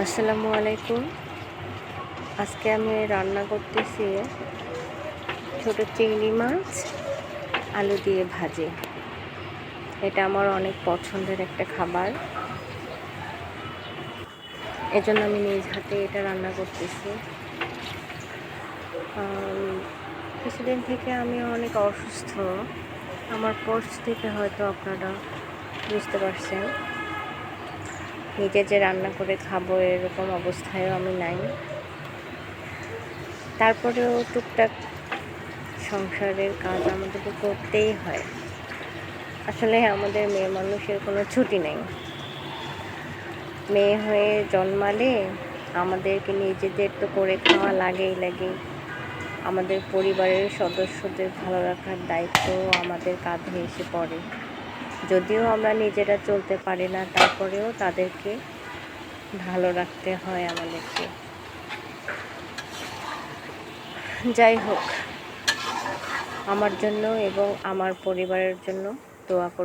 আসসালামু আলাইকুম। আজকে আমি রান্না করতেছি ছোট চিংড়ি মাছ আলু দিয়ে ভাজি। এটা আমার অনেক পছন্দের একটা খাবার, এজন্য আমি নিজ হাতে এটা রান্না করতেছি। কিছুদিন থেকে আমি অনেক অসুস্থ। আমার কোর্স থেকে হয়তো আপনারা বুঝতে পারছেন। নিজে যে রান্না করে খাবো এরকম অবস্থায়ও আমি নাই। তারপরেও টুকটাক সংসারের কাজ আমাদেরকে করতেই হয়। আসলে আমাদের মেয়ে মানুষের কোনো ছুটি নেই। মেয়ে হয়ে জন্মালে আমাদেরকে নিজেদের তো করে খাওয়া লাগে। আমাদের পরিবারের সদস্যদের ভালো রাখার দায়িত্ব আমাদের কাঁধে এসে পড়ে। যদিও আমরা নিজেরা চলতে পারি না, তারপরেও তাদেরকে ভালো রাখতে হয় আমাদেরকে। যাই হোক, আমার জন্য এবং আমার পরিবারের জন্য দোয়া করবেন।